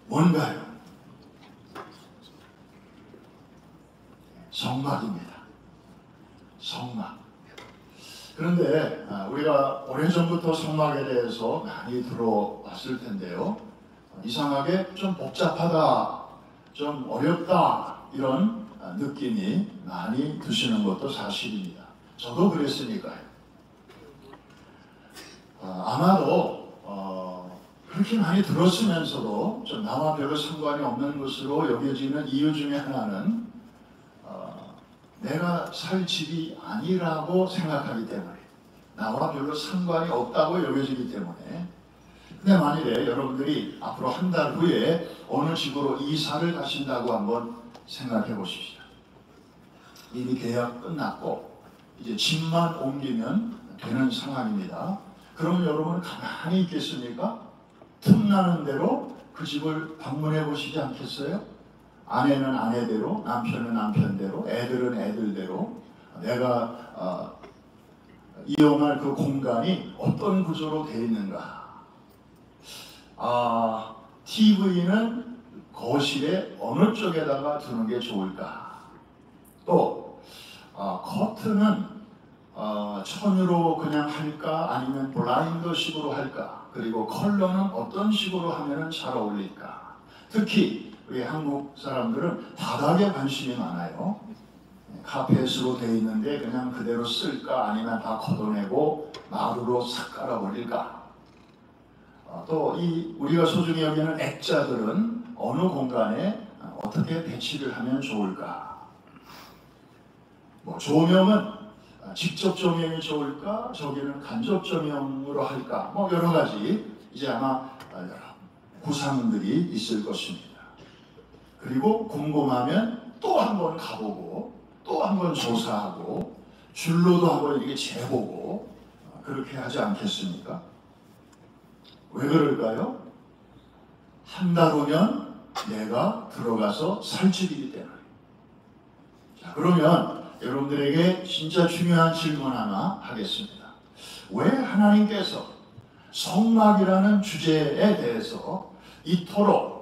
뭔가요? 성막입니다. 성막. 그런데 우리가 오래전부터 성막에 대해서 많이 들어왔을 텐데요. 이상하게 좀 복잡하다, 좀 어렵다 이런 느낌이 많이 드시는 것도 사실입니다. 저도 그랬으니까요. 아마도 그렇게 많이 들었으면서도 좀 나와 별로 상관이 없는 것으로 여겨지는 이유 중에 하나는 내가 살 집이 아니라고 생각하기 때문에, 나와 별로 상관이 없다고 여겨지기 때문에. 근데 만일에 여러분들이 앞으로 한 달 후에 어느 집으로 이사를 가신다고 한번 생각해 보십시오. 이미 계약 끝났고 이제 집만 옮기면 되는 상황입니다. 그러면 여러분은 가만히 있겠습니까? 틈나는 대로 그 집을 방문해 보시지 않겠어요? 아내는 아내대로, 남편은 남편대로, 애들은 애들대로 내가 이용할 그 공간이 어떤 구조로 되어 있는가. TV는 거실에 어느 쪽에다가 두는 게 좋을까. 또 커튼은 천으로 그냥 할까 아니면 블라인드식으로 할까. 그리고 컬러는 어떤 식으로 하면 잘 어울릴까. 특히 우리 한국 사람들은 바닥에 관심이 많아요. 카펫으로 되어 있는데 그냥 그대로 쓸까 아니면 다 걷어내고 마루로 싹 깔아버릴까. 또 우리가 소중히 여기는 액자들은 어느 공간에 어떻게 배치를 하면 좋을까. 조명은 직접 조명이 좋을까, 저기는 간접 조명으로 할까. 여러 가지 이제 아마 구상들이 있을 것입니다. 그리고 궁금하면 또 한 번 가보고 또 한 번 조사하고 줄로도 한번 이렇게 재보고 그렇게 하지 않겠습니까? 왜 그럴까요? 한 달 후면 내가 들어가서 살 집이기 때문에. 자, 그러면 여러분들에게 진짜 중요한 질문 하나 하겠습니다. 왜 하나님께서 성막이라는 주제에 대해서 이토록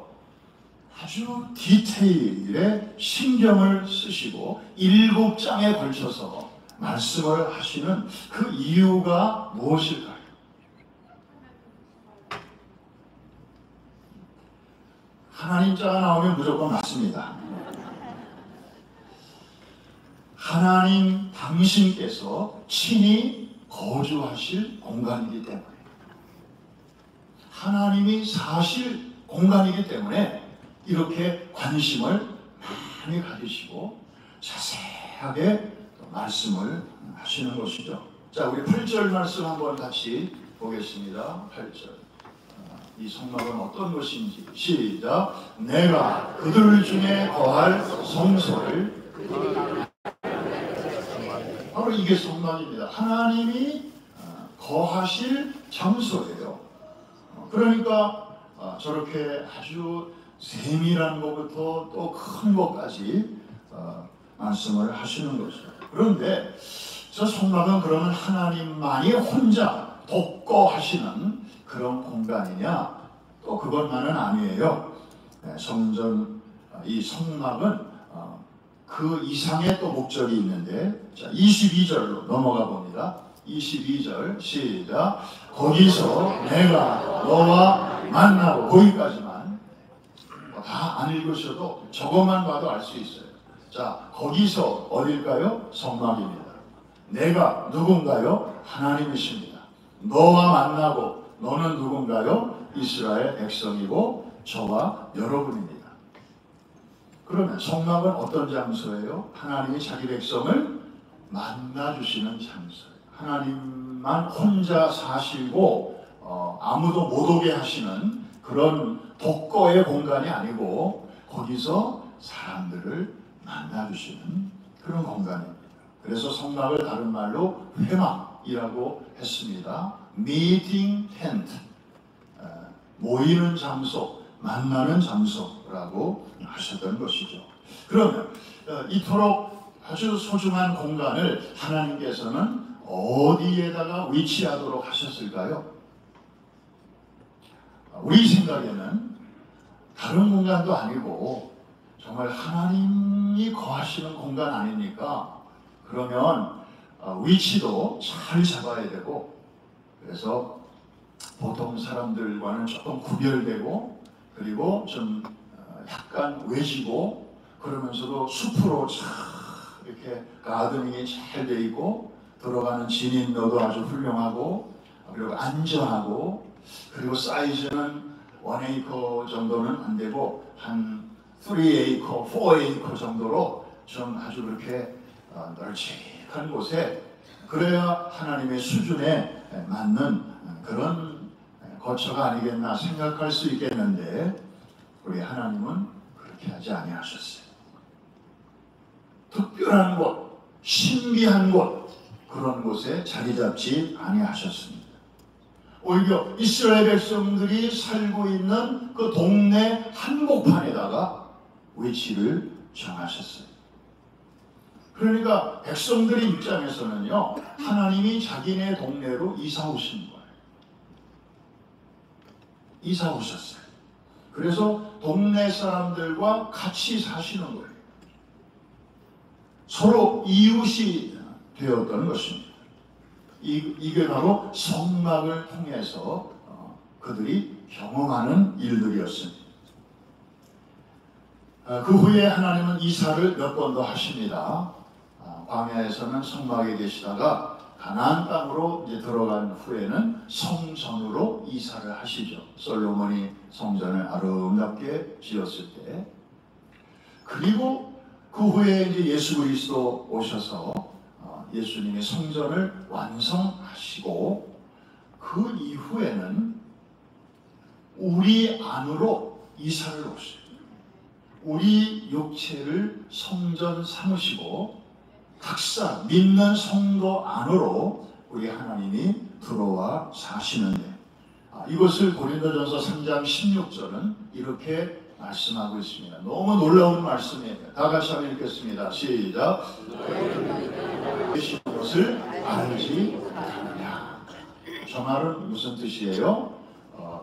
아주 디테일에 신경을 쓰시고 7장에 걸쳐서 말씀을 하시는 그 이유가 무엇일까요? 하나님 자가 나오면 무조건 맞습니다. 하나님 당신께서 친히 거주하실 공간이기 때문에, 하나님이 사실 공간이기 때문에 이렇게 관심을 많이 가지시고 자세하게 말씀을 하시는 것이죠. 자, 우리 8절 말씀 한번 같이 보겠습니다. 8절. 이 성막은 어떤 것인지 시작. 내가 그들 중에 거할 성소를. 바로 이게 성막입니다. 하나님이 거하실 장소예요. 그러니까 저렇게 아주 세밀한 것부터 또 큰 것까지 말씀을 하시는 것이죠. 그런데 저 성막은 그러면 하나님만이 혼자 독거하시는 그런 공간이냐? 또 그것만은 아니에요. 성전, 이 성막은 그 이상의 또 목적이 있는데, 자, 22절로 넘어가 봅니다. 22절 시작. 거기서 내가 너와 만나고, 거기까지만 다 안 읽으셔도 저것만 봐도 알 수 있어요. 자, 거기서 어딜까요? 성막입니다. 내가 누군가요? 하나님이십니다. 너와 만나고, 너는 누군가요? 이스라엘 백성이고 저와 여러분입니다. 그러면 성막은 어떤 장소예요? 하나님이 자기 백성을 만나주시는 장소예요. 하나님만 혼자 사시고 아무도 못 오게 하시는 그런 독거의 공간이 아니고 거기서 사람들을 만나주시는 그런 공간입니다. 그래서 성막을 다른 말로 회막이라고 했습니다. meeting tent, 모이는 장소, 만나는 장소라고 하셨던 것이죠. 그러면 이토록 아주 소중한 공간을 하나님께서는 어디에다가 위치하도록 하셨을까요? 우리 생각에는 다른 공간도 아니고 정말 하나님이 거하시는 공간 아닙니까? 그러면 위치도 잘 잡아야 되고, 그래서 보통 사람들과는 조금 구별되고, 그리고 좀 약간 외지고, 그러면서도 숲으로 쫙 이렇게 가드닝이 잘 돼 있고, 들어가는 진입로도 아주 훌륭하고, 그리고 안전하고, 그리고 사이즈는 1에이커 정도는 안 되고 한 3에이커, 4에이커 정도로 좀 아주 그렇게 널찍한 곳에, 그래야 하나님의 수준에 맞는 그런 거처가 아니겠나 생각할 수 있겠는데, 우리 하나님은 그렇게 하지 아니하셨어요. 특별한 곳, 신비한 곳, 그런 곳에 자리 잡지 아니하셨습니다. 오히려 이스라엘 백성들이 살고 있는 그 동네 한복판에다가 위치를 정하셨어요. 그러니까 백성들의 입장에서는요, 하나님이 자기네 동네로 이사 오신 거예요. 이사 오셨어요. 그래서 동네 사람들과 같이 사시는 거예요. 서로 이웃이 되었던 것입니다. 이게 바로 성막을 통해서 그들이 경험하는 일들이었습니다. 그 후에 하나님은 이사를 몇 번 더 하십니다. 광야에서는 성막에 계시다가 가나안 땅으로 이제 들어간 후에는 성전으로 이사를 하시죠. 솔로몬이 성전을 아름답게 지었을 때. 그리고 그 후에 이제 예수 그리스도 오셔서 예수님의 성전을 완성하시고, 그 이후에는 우리 안으로 이사를 오시고, 우리 육체를 성전 삼으시고, 각사 믿는 성도 안으로 우리 하나님이 들어와 사시는데, 이것을 고린도전서 3장 16절은 이렇게 말씀하고 있습니다. 너무 놀라운 말씀이에요. 다 같이 한번 읽겠습니다. 시작. 계신 것을 알지 못하느냐. 저 말은 무슨 뜻이에요?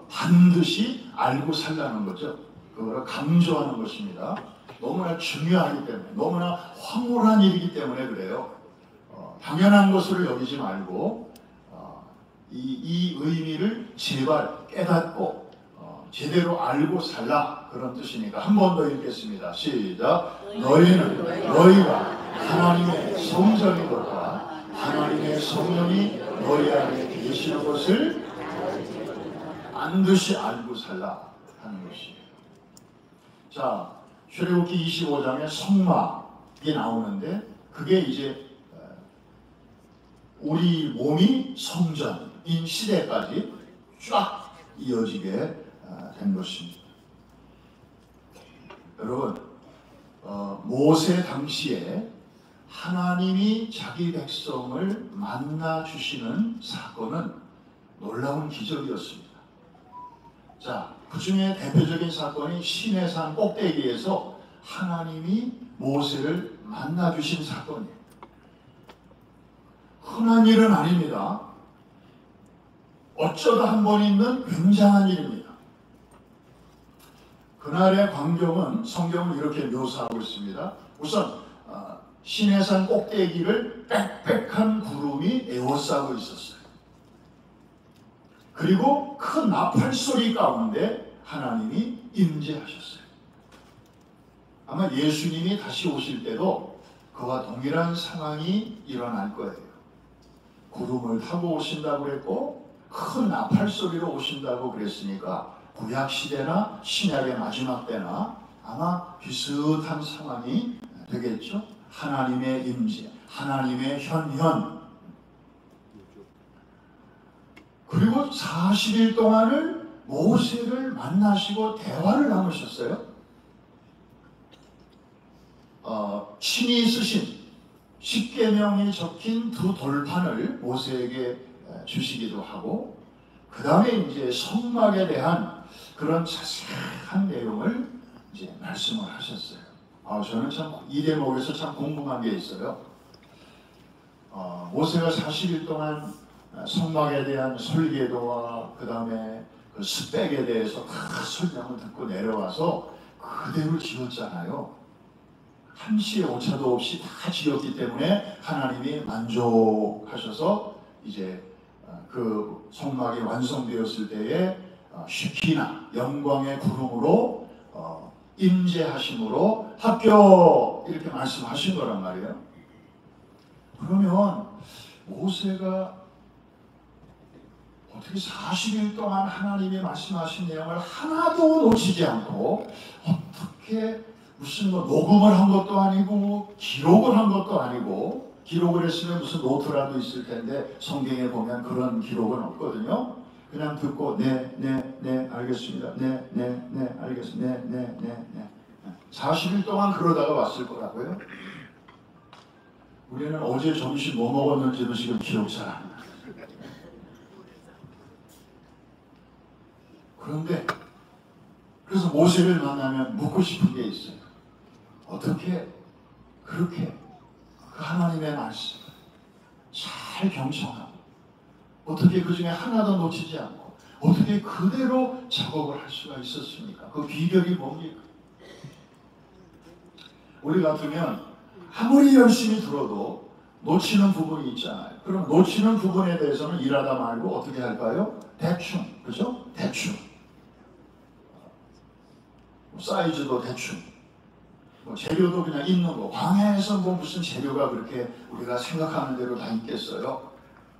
반드시 알고 살라는 거죠. 그거를 강조하는 것입니다. 너무나 중요하기 때문에, 너무나 황홀한 일이기 때문에 그래요. 당연한 것으로 여기지 말고 이 의미를 제발 깨닫고 제대로 알고 살라, 그런 뜻이니까 한 번 더 읽겠습니다. 시작. 너희는 너희가 하나님의 성전이로다. 하나님의 성령이 너희 안에 계시는 것을 반드시 알고 살라 하는 것이에요. 자, 출애굽기 25장에 성막이 나오는데, 그게 이제 우리 몸이 성전인 시대까지 쫙 이어지게 된 것입니다. 여러분, 모세 당시에 하나님이 자기 백성을 만나 주시는 사건은 놀라운 기적이었습니다. 자, 그 중에 대표적인 사건이 시내산 꼭대기에서 하나님이 모세를 만나 주신 사건이에요. 흔한 일은 아닙니다. 어쩌다 한 번 있는 굉장한 일입니다. 그날의 광경은 성경은 이렇게 묘사하고 있습니다. 우선 시내산 꼭대기를 빽빽한 구름이 에워싸고 있었어요. 그리고 큰 나팔 소리 가운데 하나님이 임재하셨어요. 아마 예수님이 다시 오실 때도 그와 동일한 상황이 일어날 거예요. 구름을 타고 오신다고 그랬고, 큰 나팔 소리로 오신다고 그랬으니까 구약 시대나 신약의 마지막 때나 아마 비슷한 상황이 되겠죠. 하나님의 임재, 하나님의 현현. 그리고 40일 동안을 모세를 만나시고 대화를 나누셨어요. 친히 쓰신 십계명이 적힌 두 돌판을 모세에게 주시기도 하고, 그 다음에 이제 성막에 대한 그런 자세한 내용을 이제 말씀을 하셨어요. 저는 참 이 대목에서 참 궁금한 게 있어요. 모세가 40일 동안 성막에 대한 설계도와 그 다음에 그 스펙에 대해서 다 설명을 듣고 내려와서 그대로 지었잖아요. 한시의 오차도 없이 다 지었기 때문에 하나님이 만족하셔서 이제 그 성막이 완성되었을 때에 쉐키나 영광의 구름으로 임재하심으로 합격 이렇게 말씀하신 거란 말이에요. 그러면 모세가 어떻게 40일 동안 하나님이 말씀하신 내용을 하나도 놓치지 않고 어떻게 무슨 뭐 녹음을 한 것도 아니고 기록을 한 것도 아니고, 기록을 했으면 무슨 노트라도 있을 텐데 성경에 보면 그런 기록은 없거든요. 그냥 듣고 네 알겠습니다. 네 알겠습니다. 네 40일 동안 그러다가 왔을 거라고요. 우리는 어제 점심 뭐 먹었는지도 지금 기억 잘 안 나요. 그런데 그래서 모세를 만나면 묻고 싶은 게 있어요. 어떻게 그렇게 그 하나님의 말씀을 잘 경청하고 어떻게 그 중에 하나도 놓치지 않고 어떻게 그대로 작업을 할 수가 있었습니까? 그 비결이 뭡니까? 우리 같으면 아무리 열심히 들어도 놓치는 부분이 있잖아요. 그럼 놓치는 부분에 대해서는 일하다 말고 어떻게 할까요? 대충, 그죠? 대충. 사이즈도 대충. 뭐 재료도 그냥 있는 거. 광야에서 뭐 무슨 재료가 그렇게 우리가 생각하는 대로 다 있겠어요?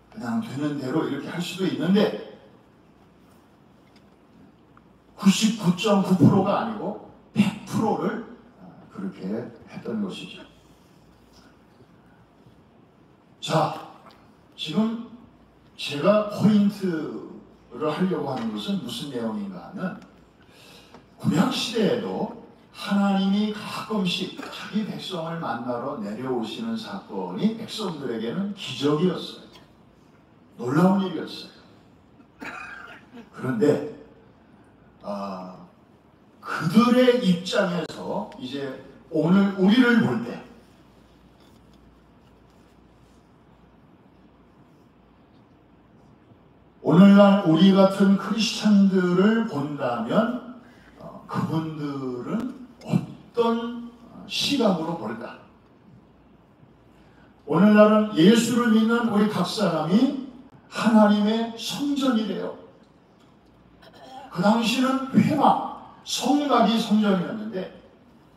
그냥 되는 대로 이렇게 할 수도 있는데 99.9%가 아니고 100%를 그렇게 했던 것이죠. 자, 지금 제가 포인트를 하려고 하는 것은 무슨 내용인가 하면 구약시대에도 하나님이 가끔씩 자기 백성을 만나러 내려오시는 사건이 백성들에게는 기적이었어요. 놀라운 일이었어요. 그런데 그들의 입장에서 이제 오늘 우리를 볼 때 오늘날 우리 같은 크리스찬들을 본다면 그분들은 어떤 시각으로 볼까? 오늘날은 예수를 믿는 우리 각 사람이 하나님의 성전이래요. 그 당시는 회막, 성막이 성전이었는데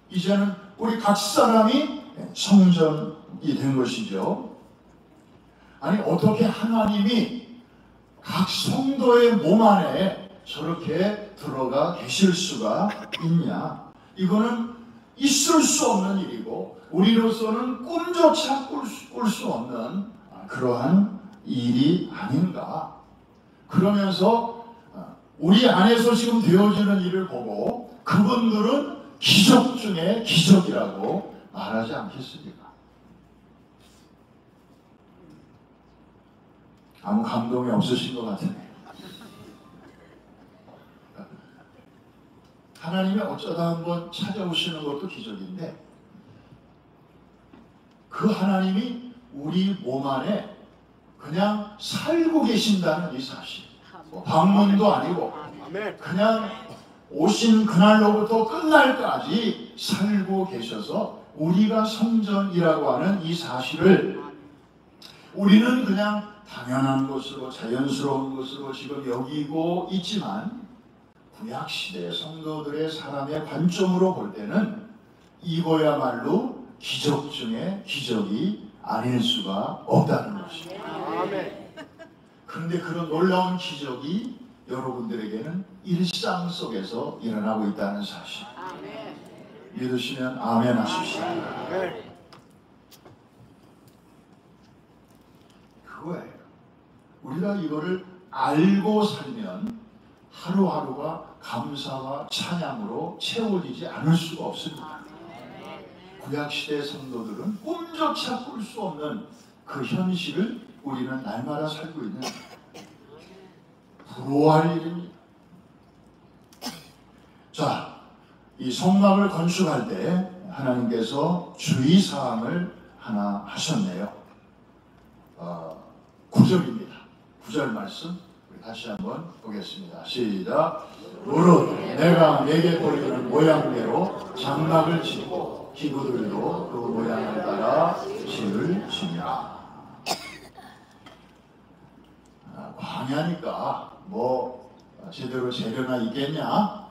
이제는 우리 각 사람이 성전이 된 것이죠. 아니 어떻게 하나님이 각 성도의 몸 안에 저렇게 들어가 계실 수가 있냐? 이거는 있을 수 없는 일이고 우리로서는 꿈조차 꿀 수 없는 그러한 일이 아닌가. 그러면서 우리 안에서 지금 되어지는 일을 보고 그분들은 기적 중에 기적이라고 말하지 않겠습니까? 아무 감동이 없으신 것 같으네요. 하나님이 어쩌다 한번 찾아오시는 것도 기적인데 그 하나님이 우리 몸 안에 그냥 살고 계신다는 이 사실, 방문도 아니고 그냥 오신 그날로부터 끝날까지 살고 계셔서 우리가 성전이라고 하는 이 사실을 우리는 그냥 당연한 것으로 자연스러운 것으로 지금 여기고 있지만 구약시대 성도들의 사람의 관점으로 볼 때는 이거야말로 기적 중에 기적이 아닐 수가 없다는 것입니다. 그런데 그런 놀라운 기적이 여러분들에게는 일상 속에서 일어나고 있다는 사실. 믿으시면 아멘 하십시오. 그거예요. 우리가 이거를 알고 살면 하루하루가 감사와 찬양으로 채워지지 않을 수가 없습니다. 구약시대 성도들은 꿈조차 꿀 수 없는 그 현실을 우리는 날마다 살고 있는 부러워할 일입니다. 자, 이 성막을 건축할 때 하나님께서 주의사항을 하나 하셨네요. 9절입니다. 9절 말씀 다시 한번 보겠습니다. 시작. 무릇 내가 내게 보이는 모양대로 장막을 짓고 기구들도 그 모양을 따라 지을 지냐. 광야니까 뭐 제대로 재료나 있겠냐?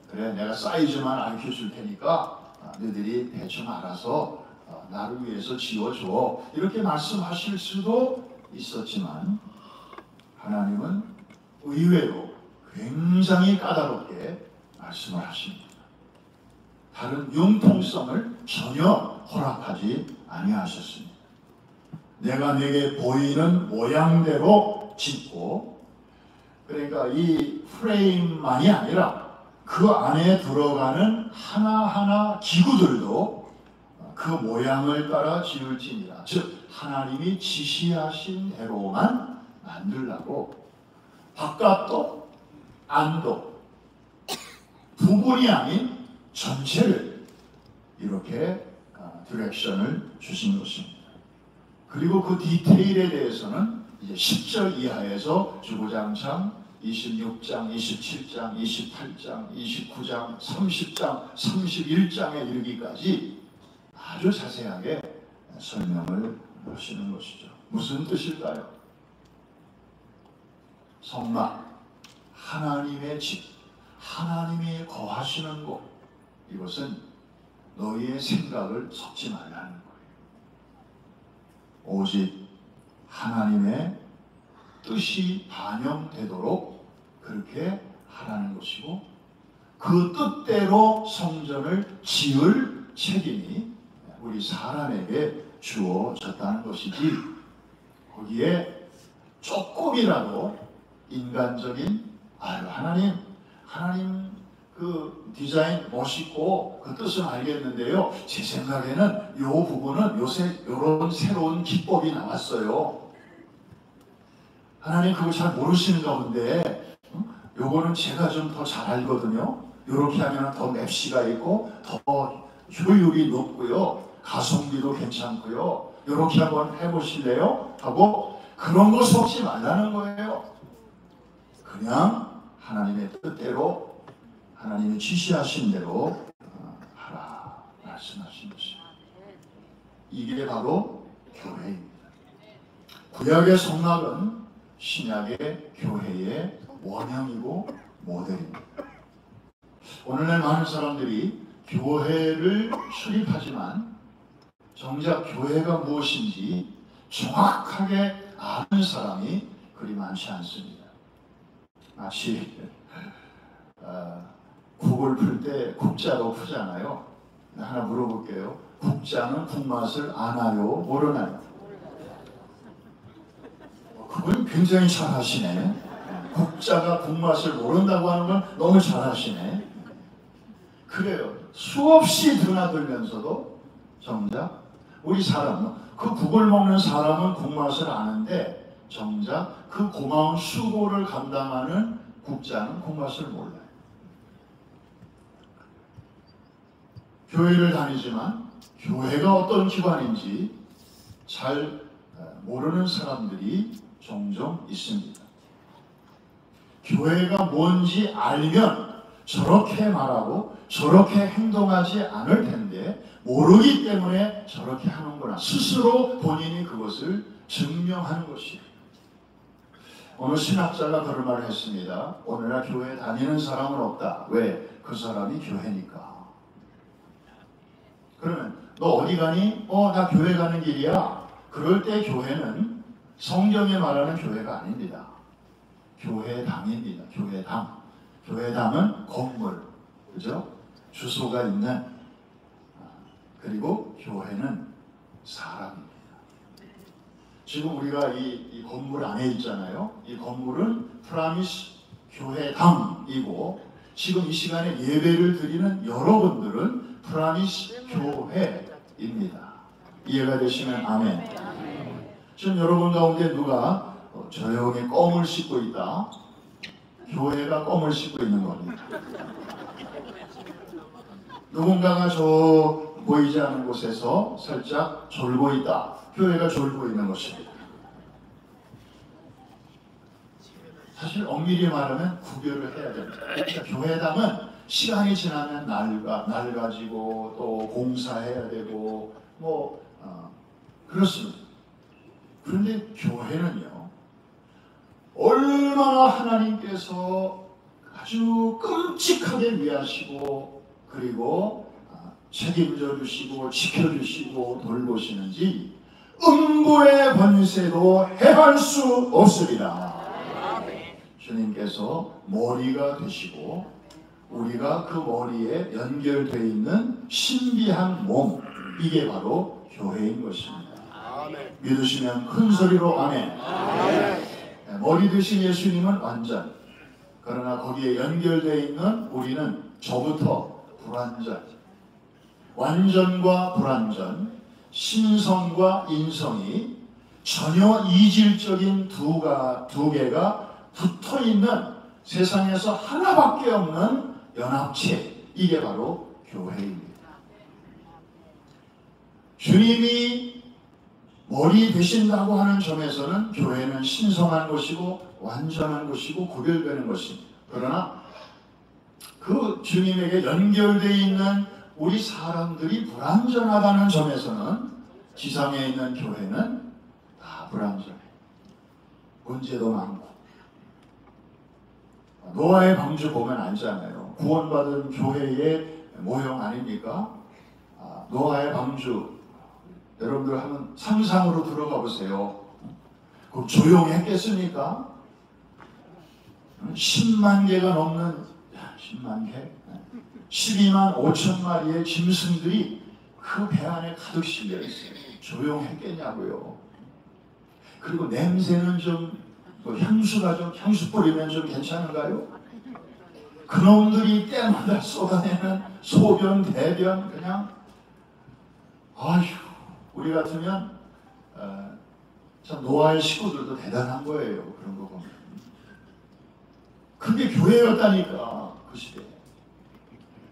그래, 내가 사이즈만 알려줄 테니까 너희들이 대충 알아서 나를 위해서 지어줘. 이렇게 말씀하실 수도 있었지만 하나님은 의외로 굉장히 까다롭게 말씀을 하십니다. 다른 융통성을 전혀 허락하지 아니하셨습니다. 내가 내게 보이는 모양대로 짓고, 그러니까 이 프레임만이 아니라 그 안에 들어가는 하나하나 기구들도 그 모양을 따라 지을지니라. 즉 하나님이 지시하신 대로만 만들라고, 바깥도 안도 부분이 아닌 전체를 이렇게 디렉션을 주신 것입니다. 그리고 그 디테일에 대해서는 이제 10절 이하에서 주구장창 26장, 27장, 28장, 29장, 30장, 31장에 이르기까지 아주 자세하게 설명을 하시는 것이죠. 무슨 뜻일까요? 성막, 하나님의 집, 하나님이 거하시는 곳, 이것은 너희의 생각을 섞지 말라는 거예요. 오직 하나님의 뜻이 반영되도록 그렇게 하라는 것이고, 그 뜻대로 성전을 지을 책임이 우리 사람에게 주어졌다는 것이지, 거기에 조금이라도 인간적인 하나님 그 디자인 멋있고 그 뜻은 알겠는데요, 제 생각에는 이 부분은 요새 이런 새로운 기법이 나왔어요. 하나님 그거 잘 모르시는가 본데 요거는 제가 좀 더 잘 알거든요. 이렇게 하면 더 맵시가 있고 더 효율이 높고요, 가성비도 괜찮고요, 이렇게 한번 해보실래요? 하고 그런 거 섞지 말라는 거예요. 그냥 하나님의 뜻대로, 하나님이 지시하신 대로 하라 말씀하신 것입니다. 이게 바로 교회입니다. 구약의 성막은 신약의 교회의 원형이고 모델입니다. 오늘날 많은 사람들이 교회를 출입하지만 정작 교회가 무엇인지 정확하게 아는 사람이 그리 많지 않습니다. 마치 국을 풀 때 국자로 푸잖아요. 하나 물어볼게요. 국자는 국맛을 아나요? 모르나요? 그걸 굉장히 잘하시네. 국자가 국맛을 모른다고 하는 건 너무 잘하시네. 그래요. 수없이 드나들면서도 정작 우리 사람은, 그 국을 먹는 사람은 국맛을 아는데 정작 그 고마운 수고를 감당하는 국자는 국맛을 몰라요. 교회를 다니지만 교회가 어떤 기관인지 잘 모르는 사람들이 종종 있습니다. 교회가 뭔지 알면 저렇게 말하고 저렇게 행동하지 않을 텐데 모르기 때문에 저렇게 하는구나, 스스로 본인이 그것을 증명하는 것이에요. 어느 신학자가 그런 말을 했습니다. 오늘날 교회 다니는 사람은 없다. 왜? 그 사람이 교회니까. 그러면 너 어디 가니? 나 교회 가는 길이야. 그럴 때 교회는 성경에 말하는 교회가 아닙니다. 교회당입니다. 교회당. 교회당은 건물, 그죠? 주소가 있는, 그리고 교회는 사람입니다. 지금 우리가 이 건물 안에 있잖아요. 이 건물은 프라미스 교회당이고, 지금 이 시간에 예배를 드리는 여러분들은 프라미스 교회입니다. 이해가 되시면 아멘. 지금 여러분 가운데 누가 조용히 껌을 씹고 있다? 교회가 껌을 씹고 있는 겁니다. 누군가가 저 보이지 않는 곳에서 살짝 졸고 있다. 교회가 졸고 있는 것입니다. 사실 엄밀히 말하면 구별을 해야 됩니다. 그러니까 교회당은 시간이 지나면 날 가지고 또 공사해야 되고 그렇습니다. 그런데 교회는요, 얼마나 하나님께서 아주 끔찍하게 위하시고 그리고 책임져 주시고 지켜주시고 돌보시는지 음부의 권세도 해할 수 없으리라. 주님께서 머리가 되시고 우리가 그 머리에 연결되어 있는 신비한 몸, 이게 바로 교회인 것입니다. 아멘. 믿으시면 큰 소리로 아멘. 아멘. 머리 되신 예수님은 완전, 그러나 거기에 연결되어 있는 우리는 저부터 불완전, 완전과 불완전, 신성과 인성이 전혀 이질적인 두 개가 붙어있는 세상에서 하나밖에 없는 연합체, 이게 바로 교회입니다. 주님이 머리 되신다고 하는 점에서는 교회는 신성한 것이고 완전한 것이고 구별되는 것입니다. 그러나 그 주님에게 연결되어 있는 우리 사람들이 불완전하다는 점에서는 지상에 있는 교회는 다 불완전해. 문제도 많고. 노아의 방주 보면 알잖아요. 구원받은 교회의 모형 아닙니까? 노아의 방주, 여러분들 한번 상상으로 들어가 보세요. 그럼 조용했겠습니까? 10만 개가 넘는, 10만 개? 12만 5천 마리의 짐승들이 그 배 안에 가득 실려 있어요. 조용했겠냐고요. 그리고 냄새는 좀, 향수 뿌리면 좀 괜찮은가요? 그놈들이 때마다 쏟아내는 소변, 대변, 그냥, 아휴, 우리 같으면, 참, 노아의 식구들도 대단한 거예요. 그런 거 보면. 그게 교회였다니까, 그 시대에.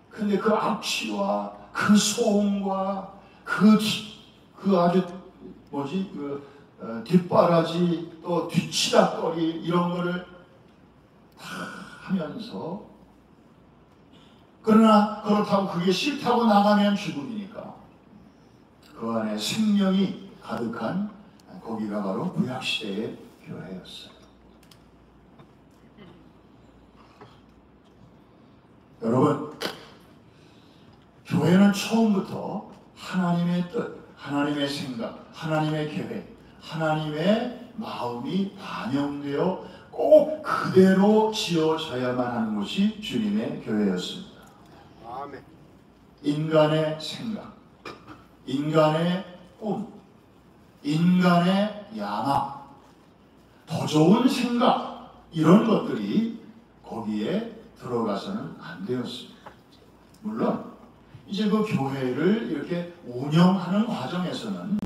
근데 그 악취와 그 소음과 그 아주, 뒷바라지 또 뒤치다거리 이런 거를 다 하면서, 그러나 그렇다고 그게 싫다고 나가면 죽음이니까 그 안에 생명이 가득한 거기가 바로 구약시대의 교회였어요. 여러분, 교회는 처음부터 하나님의 뜻, 하나님의 생각, 하나님의 계획, 하나님의 마음이 반영되어 꼭 그대로 지어져야만 하는 것이 주님의 교회였습니다. 아멘. 인간의 생각, 인간의 꿈, 인간의 야망, 더 좋은 생각, 이런 것들이 거기에 들어가서는 안 되었습니다. 물론 이제 그 교회를 이렇게 운영하는 과정에서는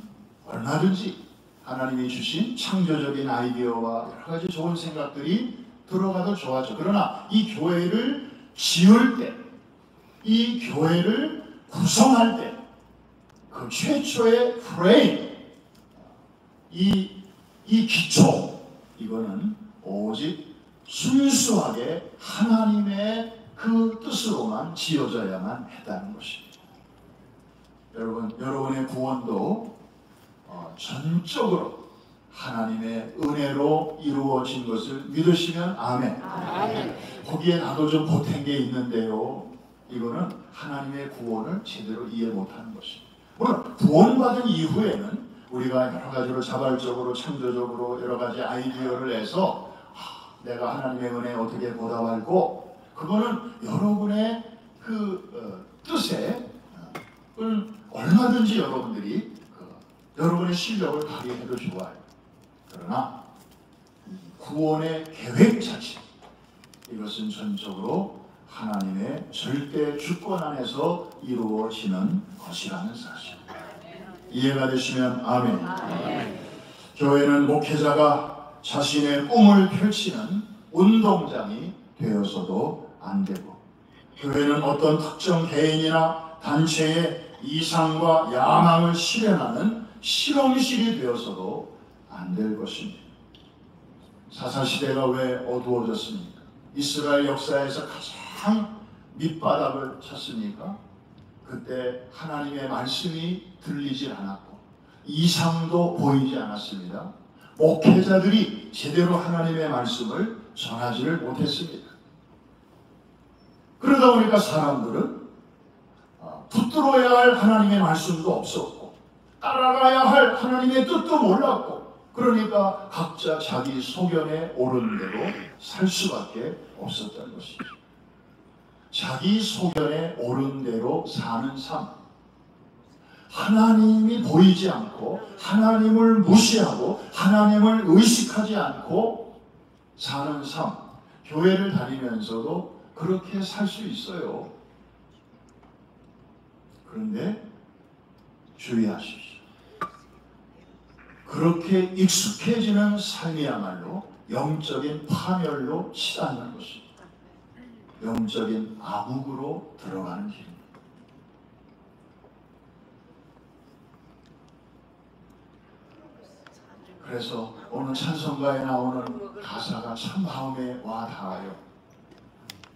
얼마든지 하나님이 주신 창조적인 아이디어와 여러 가지 좋은 생각들이 들어가도 좋았죠. 그러나 이 교회를 지을 때, 이 교회를 구성할 때, 그 최초의 프레임, 이 기초, 이거는 오직 순수하게 하나님의 그 뜻으로만 지어져야만 했다는 것입니다. 여러분의 구원도 전적으로 하나님의 은혜로 이루어진 것을 믿으시면 아멘. 아멘. 거기에 나도 좀 보탠 게 있는데요. 이거는 하나님의 구원을 제대로 이해 못하는 것입니다. 물론 구원받은 이후에는 우리가 여러 가지로 자발적으로 창조적으로 여러 가지 아이디어를 내서 내가 하나님의 은혜에 어떻게 보답할고, 그거는 여러분의 그 뜻에 얼마든지 여러분들이 여러분의 실력을 발휘해도 좋아요. 그러나 구원의 계획 자체, 이것은 전적으로 하나님의 절대 주권 안에서 이루어지는 것이라는 사실. 이해가 되시면 아멘. 아멘. 교회는 목회자가 자신의 꿈을 펼치는 운동장이 되어서도 안 되고, 교회는 어떤 특정 개인이나 단체의 이상과 야망을 실현하는 실험실이 되어서도 안 될 것입니다. 사사시대가 왜 어두워졌습니까? 이스라엘 역사에서 가장 밑바닥을 쳤습니까? 그때 하나님의 말씀이 들리질 않았고 이상도 보이지 않았습니다. 목회자들이 제대로 하나님의 말씀을 전하지를 못했습니다. 그러다 보니까 사람들은 붙들어야 할 하나님의 말씀도 없었고 따라가야 할 하나님의 뜻도 몰랐고 그러니까 각자 자기 소견에 오른 대로 살 수밖에 없었던 것이죠. 자기 소견에 오른 대로 사는 삶. 하나님이 보이지 않고 하나님을 무시하고 하나님을 의식하지 않고 사는 삶. 교회를 다니면서도 그렇게 살 수 있어요. 그런데 주의하십시오. 그렇게 익숙해지는 삶이야말로 영적인 파멸로 치닫는 것입니다. 영적인 암흑으로 들어가는 길입니다. 그래서 오늘 찬송가에 나오는 가사가 참 마음에 와 닿아요.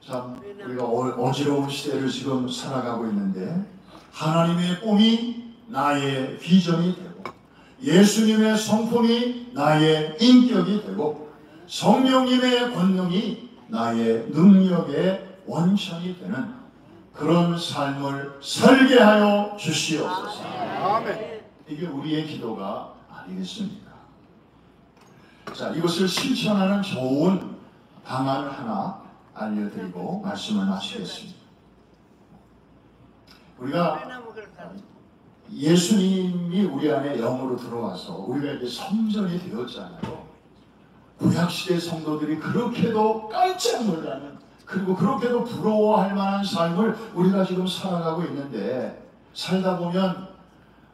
참 우리가 어지러운 시대를 지금 살아가고 있는데 하나님의 꿈이 나의 비전이 되고 예수님의 성품이 나의 인격이 되고 성령님의 권능이 나의 능력의 원천이 되는 그런 삶을 설계하여 주시옵소서. 아멘. 이게 우리의 기도가 아니겠습니까? 자, 이것을 실천하는 좋은 방안을 하나 알려드리고 말씀을 마치겠습니다. 우리가 예수님이 우리 안에 영으로 들어와서 우리가 이제 성전이 되었잖아요. 구약시대 성도들이 그렇게도 깜짝 놀라는 그리고 그렇게도 부러워할 만한 삶을 우리가 지금 살아가고 있는데 살다 보면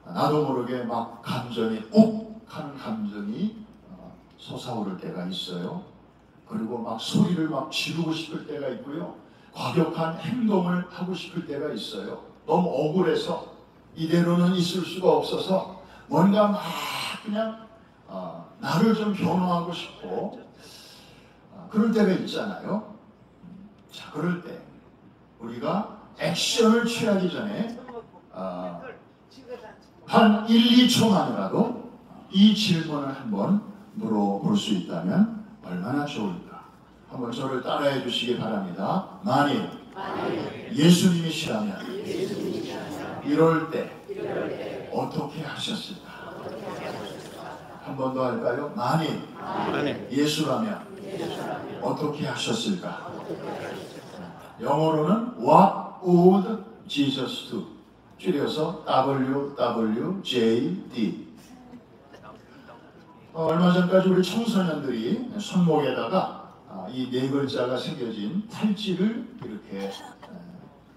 나도 모르게 막 감정이 욱하는 감정이 솟아오를 때가 있어요. 그리고 막 소리를 막 지르고 싶을 때가 있고요. 과격한 행동을 하고 싶을 때가 있어요. 너무 억울해서 이대로는 있을 수가 없어서 뭔가 막 그냥 나를 좀 변호하고 싶고 그럴 때가 있잖아요. 자, 그럴 때 우리가 액션을 취하기 전에 한 1, 2초만이라도 이 질문을 한번 물어볼 수 있다면 얼마나 좋을까? 한번 저를 따라해 주시기 바랍니다. 만일 예수님이시라면 이럴 때 어떻게 하셨을까? 한 번 더 할까요? 만일 예수라면 어떻게 하셨을까? 영어로는 What would Jesus do? 줄여서 WWJD. 얼마 전까지 우리 청소년들이 손목에다가 이 네 글자가 새겨진 팔찌를 이렇게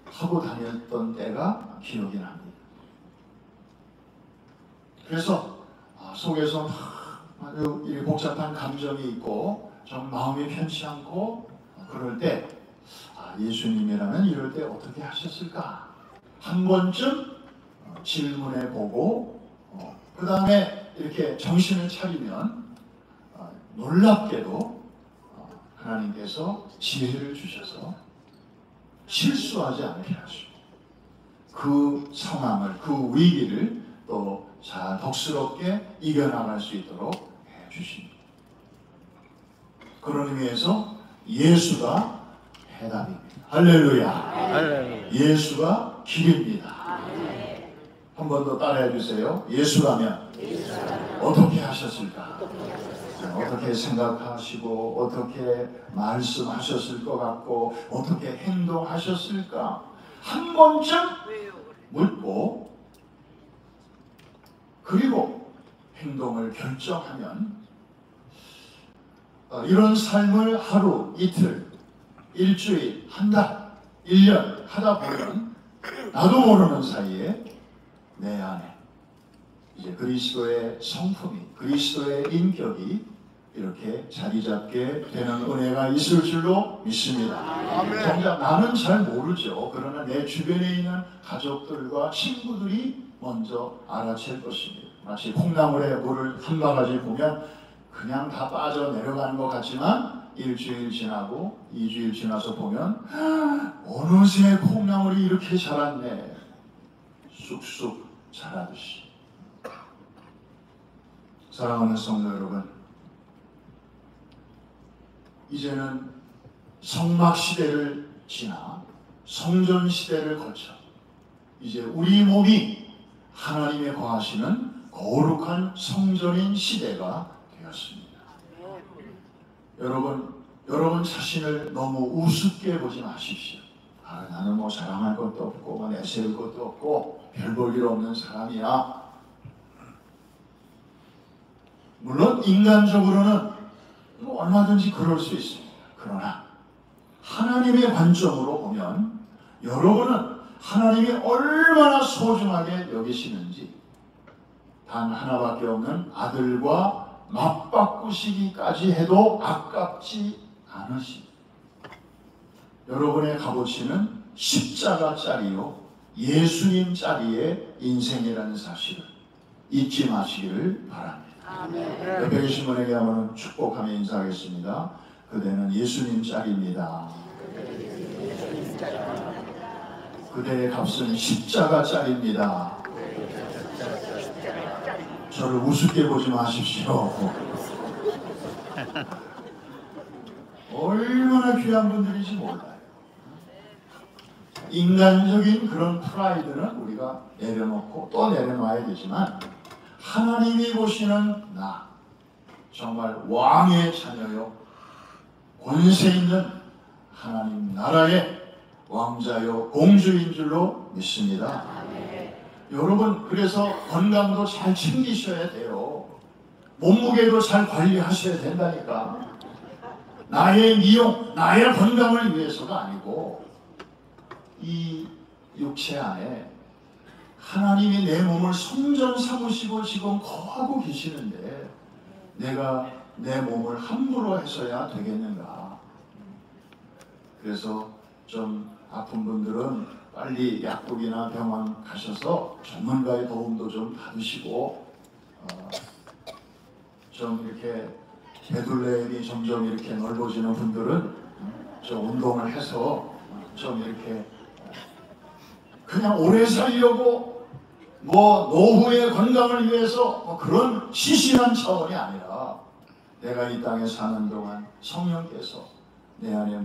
하고 다녔던 때가 기억이 납니다. 그래서 속에서 아주 복잡한 감정이 있고 좀 마음이 편치 않고 그럴 때 예수님이라면 이럴 때 어떻게 하셨을까? 한 번쯤 질문해 보고 그 다음에 이렇게 정신을 차리면 놀랍게도 하나님께서 지혜를 주셔서 실수하지 않게 하시고 그 상황을 그 위기를 또 잘 덕스럽게 이겨나갈 수 있도록 해주십니다. 그런 의미에서 예수가 해답입니다. 할렐루야. 예수가 길입니다. 한 번 더 따라해 주세요. 예수라면 어떻게 하셨을까? 어떻게 생각하시고 어떻게 말씀하셨을 것 같고 어떻게 행동하셨을까? 한 번쯤 묻고 그리고 행동을 결정하면 이런 삶을 하루, 이틀, 일주일, 한 달, 1년 하다 보면 나도 모르는 사이에 내 안에 이제 그리스도의 성품이, 그리스도의 인격이 이렇게 자리 잡게 되는 은혜가 있을 줄로 믿습니다. 정작 나는 잘 모르죠. 그러나 내 주변에 있는 가족들과 친구들이 먼저 알아챌 것입니다. 마치 콩나물에 물을 한 바가지 보면 그냥 다 빠져 내려가는 것 같지만 일주일 지나고 2주일 지나서 보면 어느새 콩나물이 이렇게 자랐네. 쑥쑥 자라듯이. 사랑하는 성도 여러분, 이제는 성막 시대를 지나 성전 시대를 거쳐 이제 우리 몸이 하나님의 거하시는 거룩한 성전인 시대가 되었습니다. 여러분 자신을 너무 우습게 보지 마십시오. 나는 뭐 자랑할 것도 없고 뭐 내세울 것도 없고 별 볼 일 없는 사람이야. 물론 인간적으로는 뭐 얼마든지 그럴 수 있습니다. 그러나 하나님의 관점으로 보면 여러분은 하나님이 얼마나 소중하게 여기시는지, 단 하나밖에 없는 아들과 맞바꾸시기까지 해도 아깝지 않으십니다. 여러분의 값어치는 십자가짜리요 예수님짜리의 인생이라는 사실을 잊지 마시기를 바랍니다. 아멘. 옆에 계신 분에게 한번 축복하며 인사하겠습니다. 그대는 예수님짜리입니다. 그대의 값은 십자가짜리입니다. 저를 우습게 보지 마십시오. 얼마나 귀한 분들인지 몰라요. 인간적인 그런 프라이드는 우리가 내려놓고 또 내려놔야 되지만 하나님이 보시는 나, 정말 왕의 자녀요, 권세 있는 하나님 나라의 왕자요 공주인 줄로 믿습니다. 여러분, 그래서 건강도 잘 챙기셔야 돼요. 몸무게도 잘 관리하셔야 된다니까. 나의 미용, 나의 건강을 위해서가 아니고 이 육체 안에 하나님이 내 몸을 성전 삼으시고 지금 거하고 계시는데 내가 내 몸을 함부로 해서야 되겠는가. 그래서 좀 아픈 분들은 빨리 약국이나 병원 가셔서 전문가의 도움도 좀 받으시고 좀 이렇게 배둘레임이 점점 이렇게 넓어지는 분들은 좀 운동을 해서 좀 이렇게 그냥 오래 살려고 뭐 노후의 건강을 위해서 뭐 그런 시시한 차원이 아니라 내가 이 땅에 사는 동안 성령께서 내 안에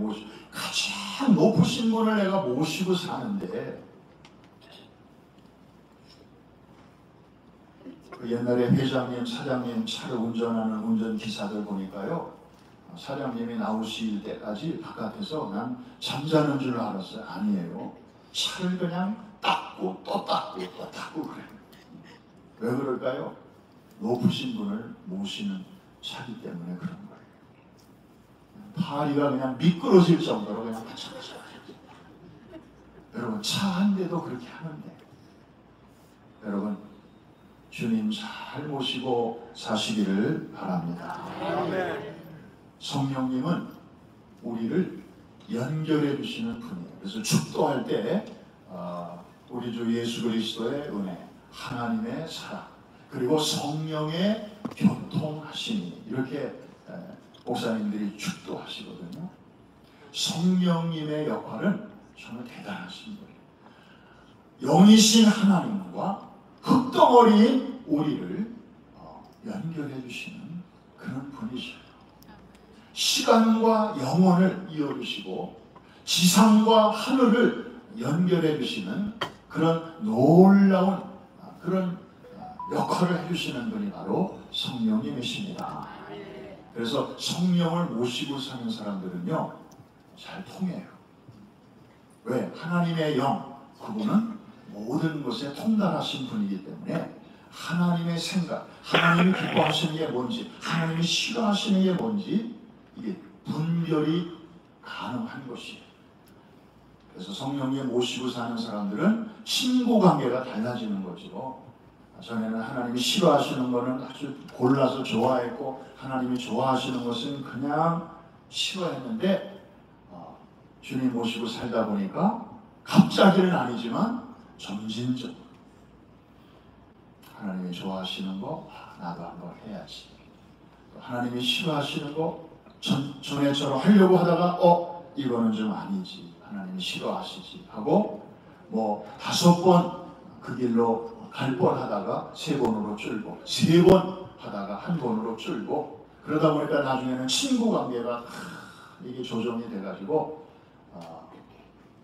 가장 높으신 분을 내가 모시고 사는데, 그 옛날에 회장님, 차장님 차를 운전하는 운전기사들 보니까요, 사장님이 나오실 때까지 바깥에서 난 잠자는 줄 알았어요. 아니에요. 차를 그냥 닦고 또 닦고 또 닦고 그래요. 왜 그럴까요? 높으신 분을 모시는 차기 때문에 그런 거예요. 파리가 그냥 미끄러질 정도로 그냥 바짝바짝. 여러분, 차 한 대도 그렇게 하는데 여러분, 주님 잘 모시고 사시기를 바랍니다. 아멘. 성령님은 우리를 연결해 주시는 분이에요. 그래서 축도할 때 우리 주 예수 그리스도의 은혜, 하나님의 사랑, 그리고 성령의 교통하심이, 이렇게 목사님들이 축도하시거든요. 성령님의 역할은 정말 대단하신 거예요. 영이신 하나님과 흙덩어리인 우리를 연결해 주시는 그런 분이시죠. 시간과 영혼을 이어주시고 지상과 하늘을 연결해 주시는 그런 놀라운 그런 역할을 해주시는 분이 바로 성령님이십니다. 그래서 성령을 모시고 사는 사람들은요, 잘 통해요. 왜? 하나님의 영, 그분은 모든 것에 통달하신 분이기 때문에 하나님의 생각, 하나님이 기뻐하시는 게 뭔지, 하나님이 싫어하시는 게 뭔지 이게 분별이 가능한 것이에요. 그래서 성령님 모시고 사는 사람들은 친구 관계가 달라지는 거죠. 전에는 하나님이 싫어하시는 거는 아주 골라서 좋아했고 하나님이 좋아하시는 것은 그냥 싫어했는데 주님 모시고 살다 보니까 갑자기는 아니지만 점진적으로 하나님이 좋아하시는 거 나도 한번 해야지. 하나님이 싫어하시는 거 전에처럼 하려고 하다가 이거는 좀 아니지, 하나님이 싫어하시지 하고 뭐 5번 그 길로 갈 뻔하다가 3번으로 줄고 3번 하다가 1번으로 줄고 그러다 보니까 나중에는 친구 관계가 이게 조정이 돼가지고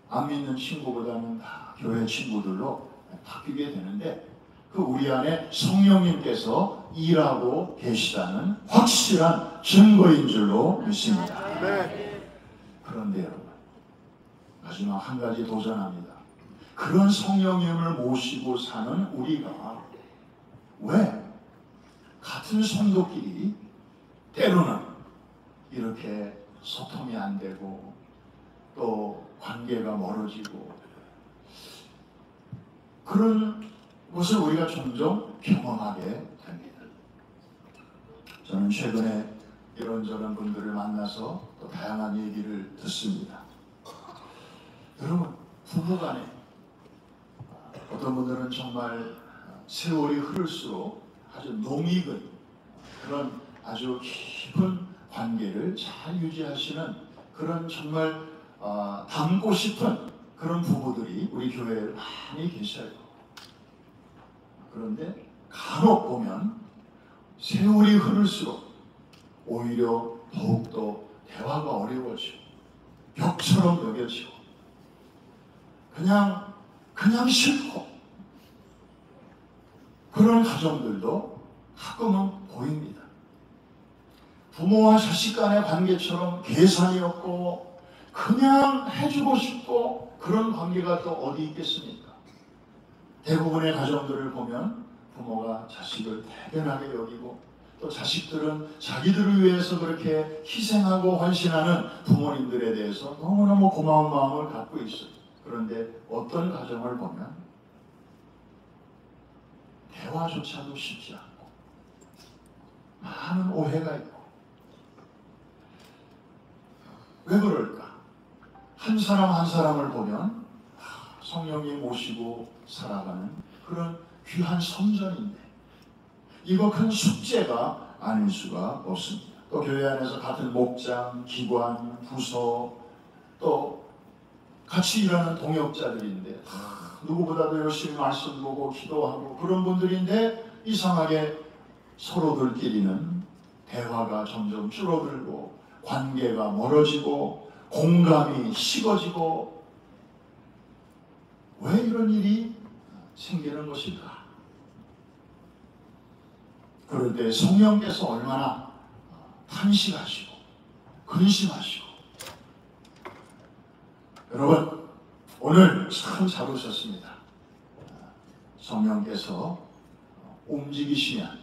안 믿는 친구보다는 다 교회 친구들로 바뀌게 되는데 그 우리 안에 성령님께서 일하고 계시다는 확실한 증거인 줄로 믿습니다. 그런데 여러분, 마지막 한 가지 도전합니다. 그런 성령님을 모시고 사는 우리가 왜 같은 성도끼리 때로는 이렇게 소통이 안 되고 또 관계가 멀어지고 그런 것을 우리가 종종 경험하게 됩니다. 저는 최근에 이런저런 분들을 만나서 또 다양한 얘기를 듣습니다. 여러분, 부부간에 어떤 분들은 정말 세월이 흐를수록 아주 농익은 그런 아주 깊은 관계를 잘 유지하시는 그런 정말 닮고 싶은 그런 부부들이 우리 교회에 많이 계셔요. 그런데 간혹 보면 세월이 흐를수록 오히려 더욱더 대화가 어려워지고 벽처럼 여겨지고 그냥 싫고 그런 가정들도 가끔은 보입니다. 부모와 자식 간의 관계처럼 계산이 없고 그냥 해주고 싶고 그런 관계가 또 어디 있겠습니까? 대부분의 가정들을 보면 부모가 자식을 대견하게 여기고 또 자식들은 자기들을 위해서 그렇게 희생하고 헌신하는 부모님들에 대해서 너무너무 고마운 마음을 갖고 있어요. 그런데 어떤 가정을 보면 대화조차도 쉽지 않고 많은 오해가 있고 왜 그럴까? 한 사람 한 사람을 보면 성령님 모시고 살아가는 그런 귀한 성전인데 이거 큰 숙제가 아닐 수가 없습니다. 또 교회 안에서 같은 목장, 기관, 부서 또 같이 일하는 동역자들인데 누구보다도 열심히 말씀 보고 기도하고 그런 분들인데 이상하게 서로들끼리는 대화가 점점 줄어들고 관계가 멀어지고 공감이 식어지고 왜 이런 일이 생기는 것일까? 그럴 때 성령께서 얼마나 탄식하시고 근심하시고 여러분 오늘 참 잘 오셨습니다. 성령께서 움직이시면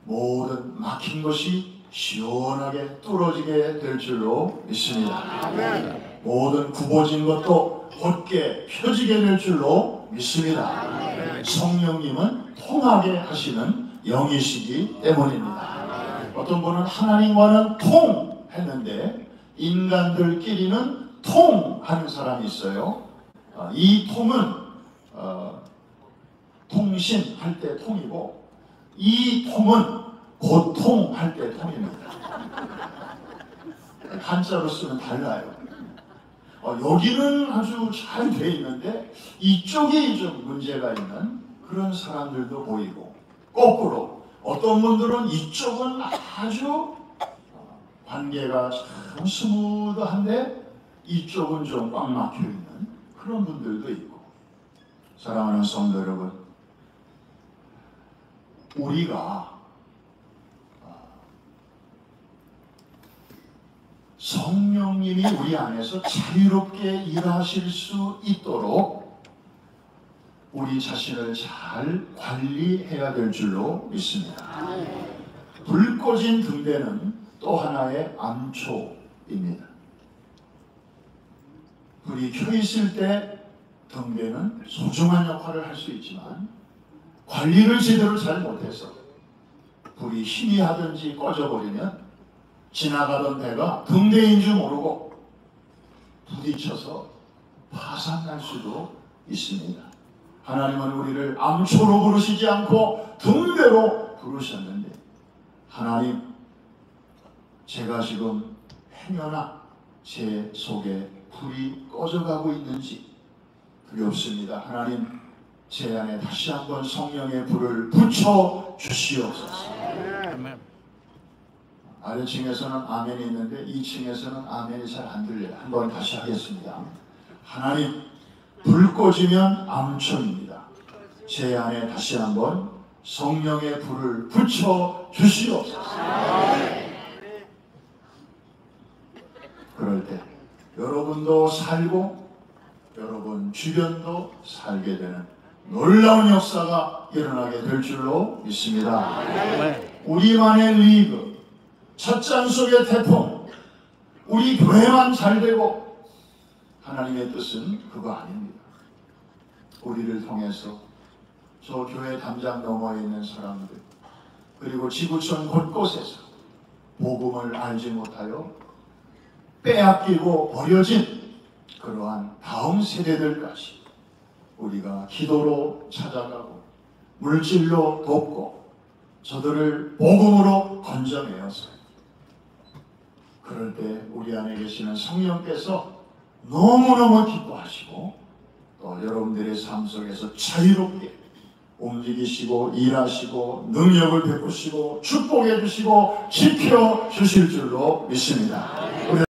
모든 막힌 것이 시원하게 뚫어지게 될 줄로 믿습니다. 아멘. 모든 굽어진 것도 곧게 펴지게 될 줄로 믿습니다. 아멘. 성령님은 통하게 하시는 영이시기 때문입니다. 어떤 분은 하나님과는 통했는데 인간들끼리는 통하는 사람이 있어요. 이 통은 통신할 때 통이고 이 통은 고통할 때 통입니다. 한자로 쓰면 달라요. 여기는 아주 잘 돼 있는데 이쪽이 좀 문제가 있는 그런 사람들도 보이고 거꾸로 어떤 분들은 이쪽은 아주 관계가 참 스무드한데 이쪽은 좀 꽉 막혀 있는 그런 분들도 있고 사랑하는 성도 여러분, 우리가 성령님이 우리 안에서 자유롭게 일하실 수 있도록 우리 자신을 잘 관리해야 될 줄로 믿습니다. 불 꺼진 등대는 또 하나의 암초입니다. 불이 켜 있을 때 등대는 소중한 역할을 할 수 있지만 관리를 제대로 잘 못해서 불이 희미하든지 꺼져버리면 지나가던 배가 등대인 줄 모르고 부딪혀서 파산날 수도 있습니다. 하나님은 우리를 암초로 부르시지 않고 등대로 부르셨는데 하나님 제가 지금 행여나 제 속에 불이 꺼져가고 있는지 두렵습니다. 하나님, 제 안에 다시 한번 성령의 불을 붙여 주시옵소서. 아래층에서는 아멘이 있는데 2층에서는 아멘이 잘 안 들려요. 한번 다시 하겠습니다. 하나님, 불 꺼지면 암천입니다. 제 안에 다시 한번 성령의 불을 붙여 주시옵소서. 그럴 때 여러분도 살고 여러분 주변도 살게 되는 놀라운 역사가 일어나게 될 줄로 믿습니다. 우리만의 리그, 찻잔 속의 태풍, 우리 교회만 잘 되고 하나님의 뜻은 그거 아닙니다. 우리를 통해서 저 교회 담장 너머에 있는 사람들, 그리고 지구촌 곳곳에서 복음을 알지 못하여 빼앗기고 버려진 그러한 다음 세대들까지 우리가 기도로 찾아가고 물질로 돕고 저들을 복음으로 건져내어서, 그럴 때 우리 안에 계시는 성령께서 너무너무 기뻐하시고 또 여러분들의 삶 속에서 자유롭게 움직이시고 일하시고 능력을 베푸시고 축복해 주시고 지켜 주실 줄로 믿습니다.